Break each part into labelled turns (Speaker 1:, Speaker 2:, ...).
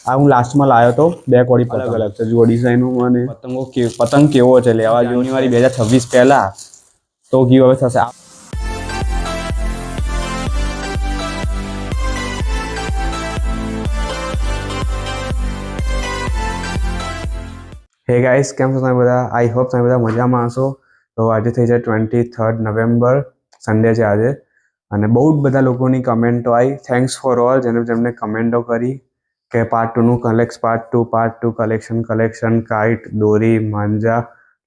Speaker 1: આ હું લાસ્ટમાં લાવ્યો તો 2 કોડી અલગ અલગ છે જુઓ ડિઝાઇનો અને પતંગ કેવો છે લેવા જેવો જાન્યુઆરી 2026 પહેલા તો ગીવ હવે થશે। હે ગાઈસ કેમ છો તમે બધા? આઈ હોપ તમે બધા મજામાં હશો। તો આજે થઈ જાય 23 નવેમ્બર સન્ડે છે આજે અને બહુ જ બધા લોકોની કમેન્ટો આવી। થેન્ક્સ ફોર ઓલ જેમને કમેન્ટો કરી કે પાર્ટ 2 નું પાર્ટ 2 કલેક્શન કાઇટ દોરી માંજા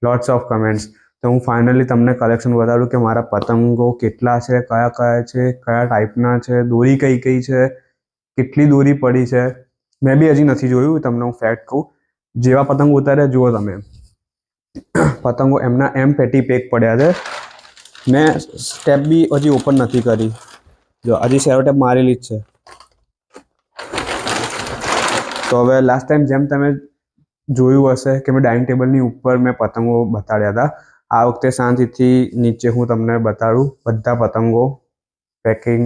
Speaker 1: લોટ્સ ઓફ કમેન્ટ્સ। તો હું ફાઇનલી તમને કલેક્શન બતાડું કે મારા પતંગો કેટલા છે, કયા છે, કયા ટાઈપના છે, દોરી કઈ કઈ છે, કેટલી દોરી પડી છે। મેં બી હજી નથી જોયું, તમને હું ફેક્ટ કહું। જેવા પતંગ ઉતાર્યા જુઓ તમે, પતંગો એમના એમ પેટી પેક પડ્યા છે। મેં સ્ટેપ બી હજી ઓપન નથી કરી, જો હજી સેરો ટેપ મારેલી જ છે। તો હવે લાસ્ટ ટાઈમ જેમ તમે જોયું હશે કે મેં ડાઇનિંગ ટેબલની ઉપર મેં પતંગો બતાડ્યા હતા, આ વખતે શાંતિથી નીચે હું તમને બતાડું બધા પતંગો પેકિંગ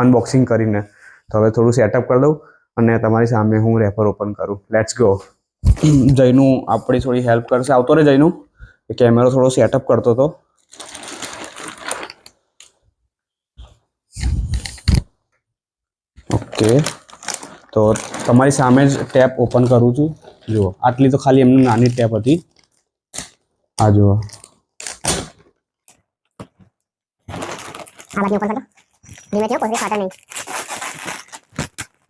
Speaker 1: અનબોક્સિંગ કરીને। તો હવે થોડું સેટઅપ કરી દઉં અને તમારી સામે હું રેપર ઓપન કરું। Let's go. જયનું આપણી થોડી હેલ્પ કરશે, આવતો રે જયનું, કેમેરો થોડો સેટઅપ કરતો હતો। ઓકે, તો તમારી સામે જ ટેપ ઓપન કરું છું। જુઓ આટલી તો ખાલી એમની નાની ટેપ હતી, આ જુઓ।
Speaker 2: આ બાજુ ઓપન કરો, ધીમે થયો કોઈ ફાટા નહીં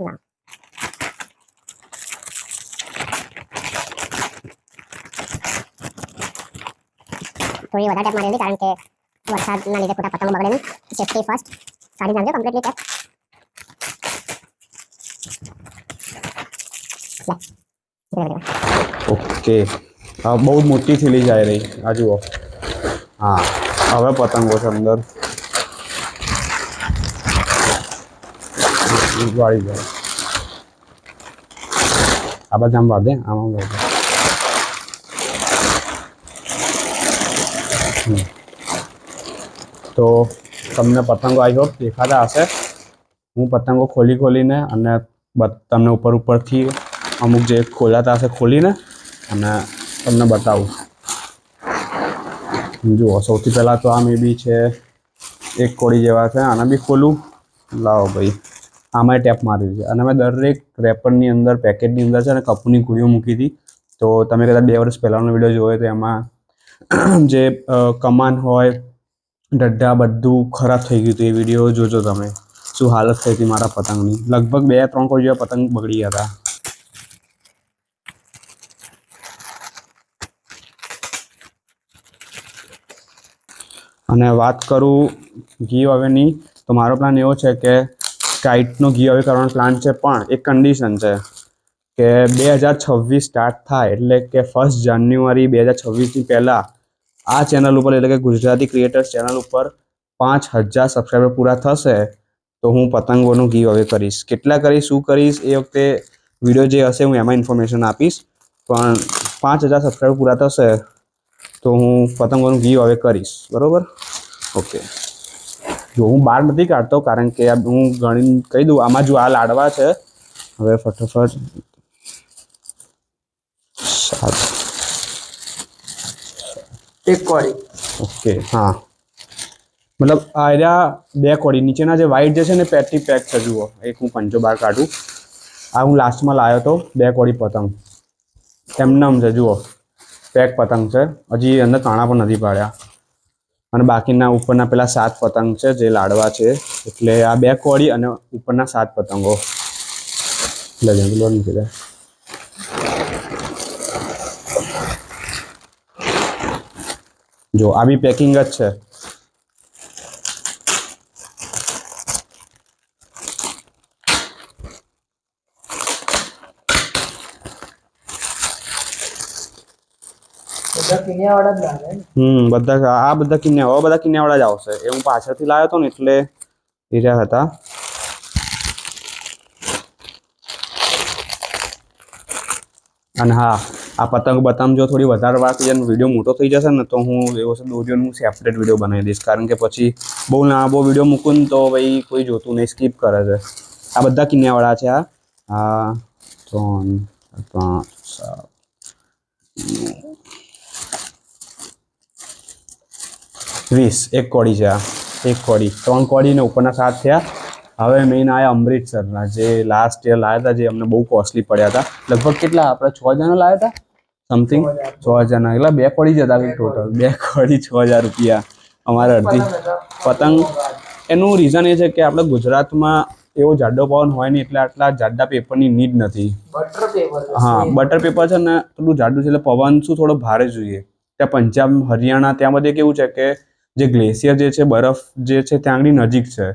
Speaker 2: ના। થોડી વધારે ટેપ મારેલી કારણ કે વરસાદના લીધે ખોટા પતંગો બગડે નહીં, સેફટી ફર્સ્ટ। કાઢી નાખજો કમ્પ્લીટલી ટેપ।
Speaker 1: ઓકે, બહુ જ મોટી થેલી જાય રહી, આ જુઓ। હા, હવે પતંગો છે અંદર વાળી જાય। આ બધા આમ વાળે, આમાં વાળે। તો તમને પતંગો આઈ હોપ દેખાતા હશે। હું પતંગો ખોલીને અને તમને ઉપરથી અમુક જે ખોલાતા હશે ખોલીને અને તમને બતાવું। જુઓ સૌથી પહેલાં તો આ મે બી છે 1 કોડી જેવા છે, આના બી ખોલું। લાવો ભાઈ, આમાં ટેપ મારેલી છે અને મેં દરેક રેપરની અંદર પેકેટની અંદર છે અને કપની ગોળીઓ મૂકી હતી। તો તમે કદાચ 2 વર્ષ પહેલાંનો વિડીયો જોયો તો એમાં જે કમાન હોય ડઢા બધું ખરાબ થઈ ગયું હતું, એ વિડીયો જોજો તમે, શું હાલત થઈ હતી મારા પતંગની। લગભગ 2-3 કોડી જેવા પતંગ બગડી ગયા હતા। અને વાત કરું ગીવ અવેની, તો મારો પ્લાન એવો છે કે કાઇટનો ગીવ અવે કરવાનો પ્લાન છે, પણ એક કન્ડિશન છે કે 2026 સ્ટાર્ટ થાય એટલે કે 1 જાન્યુઆરી 2026ની પહેલાં આ ચેનલ ઉપર એટલે કે ગુજરાતી ક્રિએટર્સ ચેનલ ઉપર 5000 સબસ્ક્રાઈબર પૂરા થશે તો હું પતંગોનું ગીવ અવે કરીશ। કેટલા કરીશ, શું કરીશ, એ વખતે વિડીયો જે હશે હું એમાં ઇન્ફોર્મેશન આપીશ, પણ 5000 સબસ્ક્રાઈબર પૂરા થશે તો હું પતંગોનું ગીવ અવે કરીશ, બરાબર? ઓકે, જો હું બહાર નથી કાઢતો કારણ કે હું ગણીને કહી દઉં, આમાં જો આ લાડવા છે, હવે ફટાફટ 1 કોડી। ઓકે, હા, મતલબ આ રહ્યા 2 કોડી, નીચેના જે વ્હાઈટ જે છે ને પેટી પેક છે, જુઓ એક હું પંચો બહાર કાઢું। આ હું લાસ્ટમાં લાવ્યો તો 2 કોડી પતંગ એમનેમ છે, જુઓ પેક પતંગ છે, હજી અંદર કાણા પણ નથી પાડ્યા। અને બાકીના ઉપરના પેલા 7 પતંગ છે જે લાડવા છે, એટલે આ 2 કોડી અને ઉપરના 7 પતંગો લો નીકળી જાય। જો આ બી પેકિંગ જ છે। બધા આ બધા કિન્યાવાળા જ આવશે। એ હું પાછળથી લાવ્યો હતો ને એટલે એ રહ્યા હતા। અને હા, આ પતંગ જો થોડી વધારે વાર થઈ જાય, વિડીયો મોટો થઈ જશે ને તો હું એવો દોરીઓનું સેપરેટ વિડીયો બનાવી દઈશ, કારણ કે પછી બહુ લાંબો વિડીયો મૂકું ને તો ભાઈ કોઈ જોતું નહીં, સ્કીપ કરે છે। આ બધા કિન્યાવાળા છે। આ તો 3 5 7 20 એક કોડી છે આ એક કોડી 3 કોડી ને ઉપરના 7 થયા. હવે મેઇન આયા અમૃતસરના જે લાસ્ટ યર લાવ્યા હતા, જે અમને બહુ કોસ્ટલી પડ્યા હતા. લગભગ કેટલા આપણે 6 જણા લાવ્યા હતા સમથિંગ 6 જણા એટલે 2 કોડી જ હતા ટોટલ. 2 કોડી 6000 રૂપિયા અમારે અડધી પતંગ. એનું રીઝન એ છે કે આપણે ગુજરાતમાં એવો જાડો પવન હોય નહીં એટલે આટલા જાડા પેપરની નીડ નથી. હા બટર પેપર છે ને એટલું જાડું છે એટલે પવન શું થોડો ભારે જોઈએ. ત્યાં પંજાબ હરિયાણા ત્યાં બધે કેવું છે કે જે ગ્લેશિયર જે છે બરફ જે છે ત્યાં આગળ નજીક છે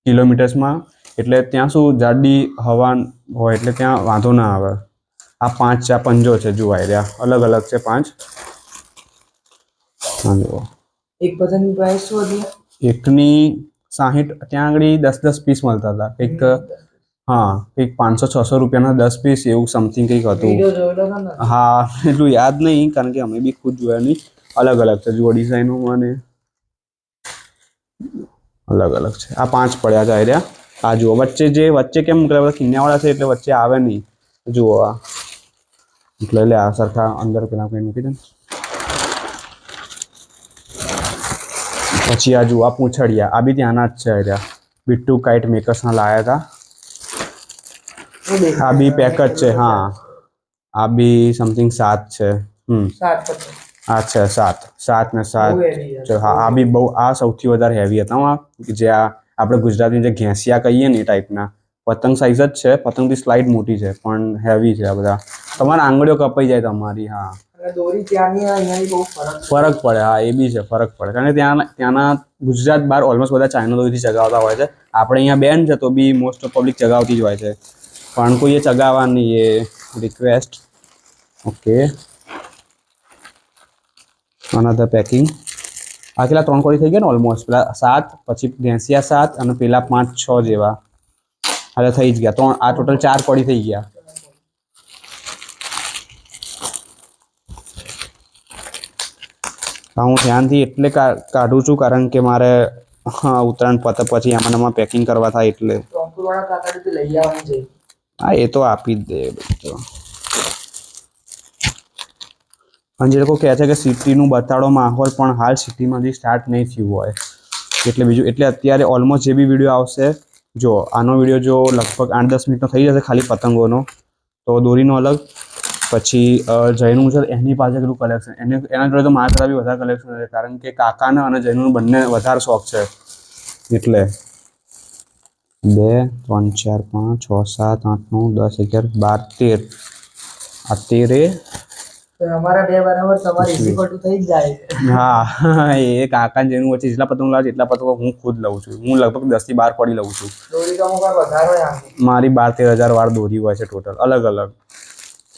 Speaker 1: કિલોમીટર્સમાં, એટલે ત્યાં શું જાડી હવા હોય એટલે ત્યાં વાંધો ના આવે. આ 5 આ પંજો છે જોવાય રહ્યા અલગ અલગ છે 5. હા જુઓ
Speaker 3: એક પતંગની પ્રાઇસ શું હતી?
Speaker 1: એકની 60 ત્યાં આગળ 10 પીસ મળતા હતા કંઈક. હા કંઈક 500-600 રૂપિયાના 10 પીસ એવું સમથિંગ કંઈક હતું.
Speaker 3: વિડિયો જોયેલો હતો ને?
Speaker 1: હા એટલું યાદ નહીં કારણ કે અમે બી ખુદ જોયા નહીં. અલગ અલગ છે જુઓ ડિઝાઇનો અને અલગ અલગ છે. આ 5 પડ્યા છે રહ્યા. આ જુઓ વચ્ચે કેમ મોકલ્યા બધા કિન્યાવાળા છે એટલે વચ્ચે આવે નહીં. જુઓ આ એટલે લે આ સરખા અંદર પેલા કંઈ મૂકી દે. પછી આ જુઓ આ પૂંછડિયા આ બી ત્યાંના જ છે રહ્યા. બિટ્ટુ કાઇટ મેકર્સના લાયા હતા. આ બી પેક જ છે. હા આ બી સમથિંગ 7 છે.
Speaker 3: 7 પતંગ.
Speaker 1: આ છે 7 ને 7. હા આ બી બહુ આ સૌથી વધારે હેવી હતા. જે આ આપણે ગુજરાતની જે ઘેંસિયા કહીએ ને એ ટાઈપના પતંગ સાઇઝ જ છે. પતંગ બી સ્લાઇડ મોટી છે પણ હેવી છે આ બધા. તમારા આંગળીઓ કપાઈ જાય તમારી. હા
Speaker 3: દોરી ત્યાંની અહીંયાની બહુ
Speaker 1: ફરક પડે. હા એ બી છે ફરક પડે કારણ કે ત્યાંના ગુજરાત બહાર ઓલમોસ્ટ બધા ચાઇના દોરીથી ચગાવતા હોય છે. આપણે અહીંયા બેન છે તો બી મોસ્ટ ઓફ પબ્લિક ચગાવતી જ હોય છે પણ કોઈએ ચગાવવા નહીં એ રિક્વેસ્ટ. Okay another packing. આ કેટલા 3 કોડી થઈ ગયા ને ઓલમોસ્ટ. પેલા 7 પછી ઘેંસિયા 7 અને પેલા 5-6 જેવા હવે થઈ જ ગયા 3. આ ટોટલ 4 કોડી થઈ ગયા. હું ધ્યાનથી એટલે કાઢું છું કારણ કે મારે ઉત્તરાયણ પતે પછી આમાં પેકિંગ કરવા થાય એટલે.
Speaker 3: ટોંકુરવાળા કાકાથી લઈ આવવાનું છે.
Speaker 1: હા એ તો આપી જ દે બધું. અને જે લોકો કહે છે કે સિટીનું બતાડો માહોલ પણ હાલ સિટીમાંથી સ્ટાર્ટ નહીં થયું હોય એટલે બીજું એટલે અત્યારે ઓલમોસ્ટ જે બી વિડીયો આવશે જો આનો વિડીયો જો લગભગ 8-10 મિનિટનો થઈ જશે ખાલી પતંગોનો તો દોરીનો અલગ. પછી જયનું છે એની પાસે કેટલું કલેક્શન એના જોડે તો મારા કરતાં બી વધારે કલેક્શન છે કારણ કે કાકાના અને જયનું બંને વધારે શોખ છે એટલે. 2 3 4 5 6 7 8 9 10 11 12 13 આ 13
Speaker 3: તો અમારા 2 બરાબર તમારે ઇક્વલ ટુ થઈ જ જાય.
Speaker 1: હા એ કાકા જેનું વચ્ચે જેટલા પતંગ લાવે એટલા પતંગો હું ખુદ લઉં છું. હું લગભગ 10 થી 12 કોડી લઉં છું.
Speaker 3: દોરી તો અમુક વધારે હોય આમ
Speaker 1: મારી 12-13 હજાર વાર દોરી હોય છે ટોટલ અલગ અલગ.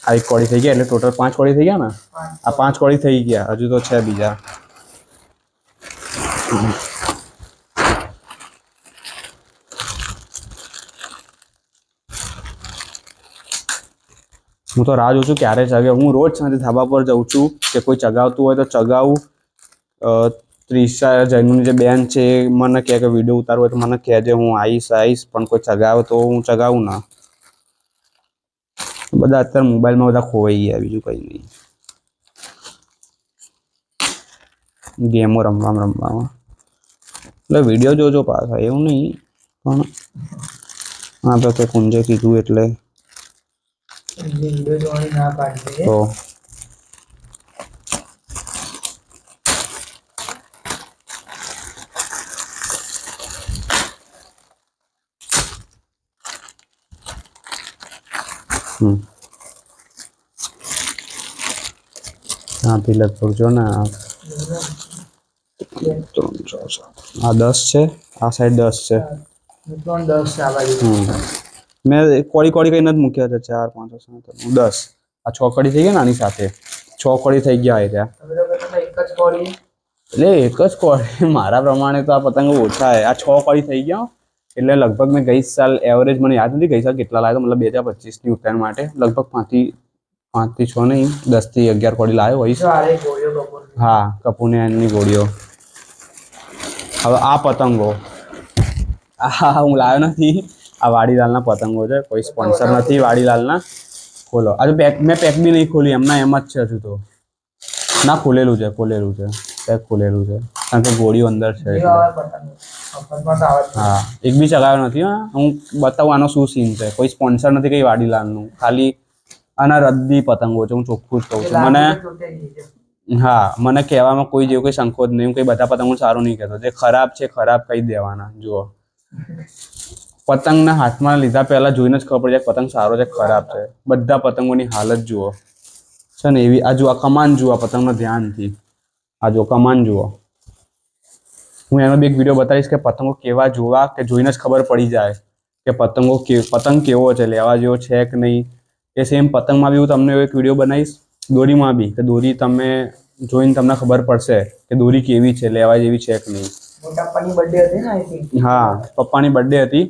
Speaker 1: આ 1 કોડી થઈ ગયા એટલે ટોટલ 5 કોડી થઈ ગયા ને. આ 5 કોડી થઈ ગયા હજુ તો છે બીજા. હું તો રાહ જોઉં છું ક્યારે ચગે. હું રોજ સાંજે ધાબા પર જાઉં છું કે કોઈ ચગાવતું હોય તો ચગાવું. ત્રિષા જૈનની જે બેન છે એ મને કહે કે વિડીયો ઉતારવો હોય તો મને કહેજે હું આવીશ પણ કોઈ ચગાવે તો હું ચગાવું ના. બધા અત્યારે મોબાઈલમાં બધા ખોવાઈ ગયા બીજું કંઈ નહીં. ગેમો રમવામાં એટલે વિડીયો જોજો પાછા એવું નહીં પણ હા તો તે કુંજે કીધું એટલે
Speaker 3: વિડિયો જોવાની ના પાડી દે.
Speaker 1: તો હા પી લગભગ જો ને આ 3 4 7 આ 10 છે આ સાઈડ 10 છે.
Speaker 3: 10 છે આ બાજુ.
Speaker 1: મેં કોડી કઈ નથી મૂક્યા છે 4 5 6 7 10 આ 6 કડી થઈ ગયા ને આની સાથે 6 કડી થઈ ગયા હોય ત્યાં
Speaker 3: એક જ કોડી
Speaker 1: એટલે એક જ કોડી મારા પ્રમાણે તો આ પતંગો ઓછા છે. આ 6 કડી થઈ ગયા એટલે લગભગ મેં ગઈ સાલ એવરેજ મને યાદ નથી ગઈ સાલ કેટલા લાવ્યો મતલબ 2025ની ઉત્તરાયણ માટે લગભગ 5 થી 6 નહીં 10 થી 11 કોડી લાવ્યો હોઈશ. હા કપૂને એની ગોળીઓ. હવે આ પતંગો આ હું લાવ્યો નથી આ વાડીલાલના પતંગો છે, કોઈ સ્પોન્સર નથી વાડીલાલના. ખોલો. આ પેક મેં પેક બી નહીં ખોલી, એમના એમ જ છે હજુ તો. ના ખોલેલું છે પેક ખોલેલું છે કારણ કે ગોળીઓ અંદર છે એટલે. હા એક બી ચગાવ્યો નથી. હા હું બતાવું આનો શું સીન છે. કોઈ સ્પોન્સર નથી કઈ વાડીલાલનું, ખાલી આના રદ્દી પતંગો છે. હું ચોખ્ખું જ કહું છું. મને હા મને કહેવામાં કોઈ જેવું કોઈ સંકોચ નહીં. હું કઈ બધા પતંગો સારું નહીં કહેતો. જે ખરાબ છે ખરાબ કહી દેવાના. જુઓ પતંગના હાથમાં લીધા પહેલા જોઈને જ ખબર પડી જાય પતંગ સારો છે ખરાબ છે. બધા પતંગોની હાલત જુઓ છે ને એવી. આ જુઓ કમાન જુઓ પતંગનો ધ્યાનથી. આ જો કમાન જુઓ. હું એનો બી એક વિડીયો બતાવીશ કે પતંગો કેવા જોવા, કે જોઈને જ ખબર પડી જાય કે પતંગ કેવો છે, લેવા જેવો છે કે નહીં. એ સેમ પતંગમાં બી હું તમને એક વિડીયો બનાવીશ, દોરીમાં બી, કે દોરી તમે જોઈને તમને ખબર પડશે કે દોરી કેવી છે, લેવા જેવી છે કે નહીં.
Speaker 3: પપ્પાની બર્થડે હતી ને આઈ થિંક.
Speaker 1: હા પપ્પાની બર્થડે હતી.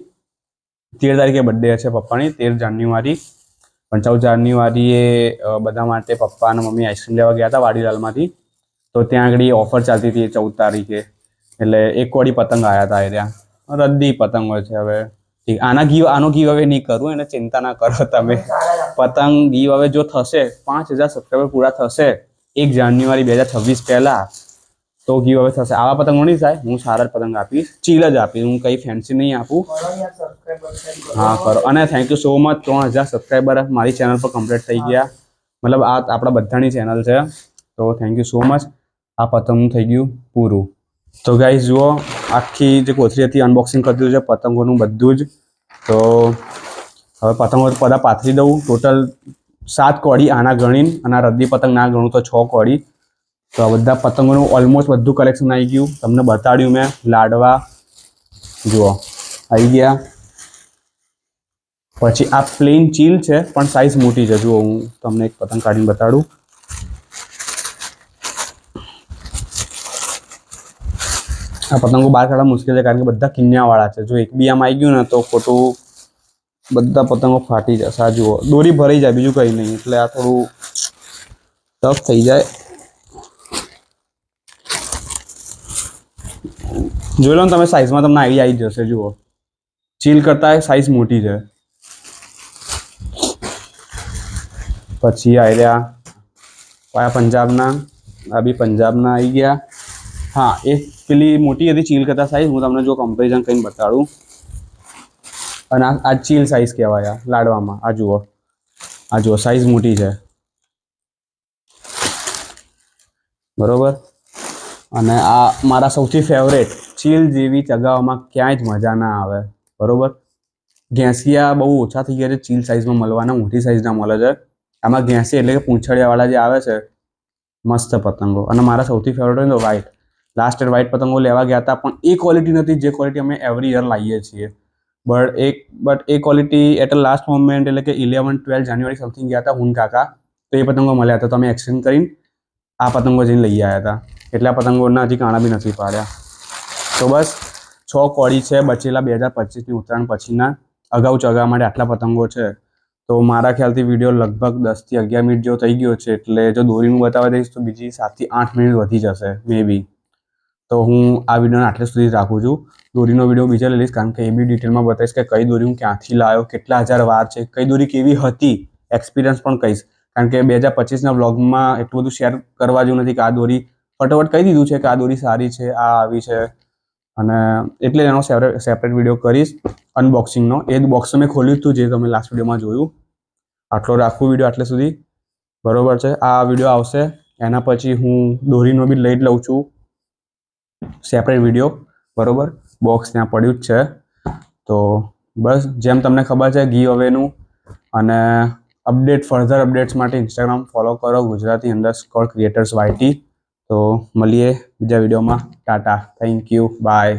Speaker 1: 13 તારીખે બર્થડે છે પપ્પાની, 13 જાન્યુઆરી. પણ 14 જાન્યુઆરીએ બધા માટે પપ્પા અને મમ્મી આઈસ્ક્રીમ લેવા ગયા હતા વાડીલાલમાંથી. તો ત્યાં આગળ ઓફર ચાલતી હતી 14 તારીખે. એટલે એક કોડી પતંગ આવ્યા હતા એ ત્યાં. રદ્દી પતંગો છે. હવે ઠીક આનો ગીવ હવે નહીં કરું, એને ચિંતા ના કરો તમે. પતંગ ગીવ હવે જો થશે 5000 સબસ્ક્રાઈબર પૂરા થશે 1 જાન્યુઆરી 2026 પહેલા તો ગીવ હવે થશે. આવા પતંગો નહીં થાય. હું સારા જ પતંગ આપીશ, ચીલ જ આપીશ. હું કંઈ ફેન્સી નહીં આપું. હા કરો. અને thank you so much. 3000 subscriber મારી ચેનલ પર કમ્પ્લીટ થઈ ગયા. મતલબ આ આપણા બધાની ચેનલ છે. તો થેન્ક યુ સો મચ. આ પતંગનું થઈ ગયું પૂરું. તો ગાઈઝ જુઓ આખી જે કોથળી હતી અનબોક્સિંગ કરી દીધું છે પતંગોનું બધું જ. તો હવે પતંગો બધા પાથરી દઉં. ટોટલ 7 કોડી આના ગણીને, અને આ રદ્દી પતંગ ના ગણું તો 6 કોડી. તો આ બધા પતંગોનું ઓલમોસ્ટ બધું કલેક્શન આવી ગયું. તમને બતાડ્યું મેં. લાડવા જુઓ આવી ગયા. પછી આ પ્લેન ચીલ છે પણ સાઇઝ મોટી છે. જુઓ હું તમને એક પતંગ કાઢીને બતાડું. આ પતંગો બહાર કાઢવા મુશ્કેલ છે કારણ કે બધા કિન્યાવાળા છે. જો એક બી આમ આવી ગયું ને તો ખોટું બધા પતંગો ફાટી જશે. આ જુઓ દોરી ભરાઈ જાય, બીજું કંઈ નહીં. એટલે આ થોડું ટફ થઈ જાય. જોઈ લો ને તમે, સાઇઝમાં તમને આઈડિયા આવી જશે. જુઓ ચીલ કરતાં સાઇઝ મોટી છે. પછી આવ્યા કયા પંજાબના, આ બી પંજાબના આવી ગયા. હા એક પેલી મોટી હતી ચીલ કરતા સાઇઝ. હું તમને જો કમ્પેરિઝન કરીને બતાડું. અને આ ચીલ સાઇઝ કહેવાય લાડવામાં. આ જુઓ સાઇઝ મોટી છે બરોબર. અને આ મારા સૌથી ફેવરેટ. ચીલ જેવી ચગાવવામાં ક્યાંય જ મજા ના આવે બરોબર. ઘેંસિયા બહુ ઓછા થઈ ગયા છે ચીલ સાઇઝમાં મળવાના, મોટી સાઇઝના મળે છે. આમાં ઘેંસી એટલે કે પૂંછડિયાવાળા જે આવે છે મસ્ત પતંગો. અને મારા સૌથી ફેવરેટ હોય તો વ્હાઇટ. લાસ્ટ યર વ્હાઇટ પતંગો લેવા ગયા હતા પણ એ ક્વોલિટી નથી જે ક્વોલિટી અમે એવરી યર લાવીએ છીએ. બટ એ ક્વોલિટી એટ લાસ્ટ મોમેન્ટ એટલે કે 11-12 જાન્યુઆરી સમથિંગ ગયા હતા હું કાકા. તો એ પતંગો મળ્યા હતા. તો અમે એક્સચેન્જ કરીને આ પતંગો જઈને લઈ આવ્યા હતા. એટલે આ પતંગોના હજી કાણા બી નથી પાડ્યા. તો બસ 6 કોડી છે બચેલા 2025ની ઉત્તરાયણ પછીના. અગાઉ ચગાવવા માટે આટલા પતંગો છે. તો મારા ખ્યાલથી વિડીયો લગભગ 10 થી 11 મિનિટ જેવો થઈ ગયો છે. એટલે જો દોરીનું બતાવવા દઈશ તો બીજી 7 થી 8 મિનિટ વધી જશે મે બી. તો હું આ વિડીયોને આટલે સુધી રાખું છું. દોરીનો વિડીયો બીજા લઈ લઈશ કારણ કે એ બી ડિટેલમાં બતાવીશ કે કઈ દોરી હું ક્યાંથી લાવ્યો, કેટલા હજાર વાર છે, કઈ દોરી કેવી હતી, એક્સપિરિયન્સ પણ કહીશ. કારણ કે 2025ના વ્લોગમાં એટલું બધું શેર કરવા જેવું નથી કે આ દોરી ફટાફટ કહી દીધું છે કે આ દોરી સારી છે, આ આવી છે. અને એટલે એનો સેપરેટ વિડીયો કરીશ અનબોક્સિંગનો. એ બોક્સ મેં ખોલ્યું હતું જે તમે લાસ્ટ વિડીયોમાં જોયું. આટલો રાખું વિડીયો આટલે સુધી બરોબર છે. આ વિડીયો આવશે એના પછી હું દોરીનો બી લઈ જ લઉં છું સેપરેટ વિડીયો બરોબર. બોક્સ ત્યાં પડ્યું જ છે. તો બસ જેમ તમને ખબર છે ગીવ અવેનું. અને ફર્ધર અપડેટ્સ માટે ઇન્સ્ટાગ્રામ ફોલો કરો ગુજરાતી_creators YT. તો મળીએ બીજા વિડીયોમાં. Tata, thank you, by.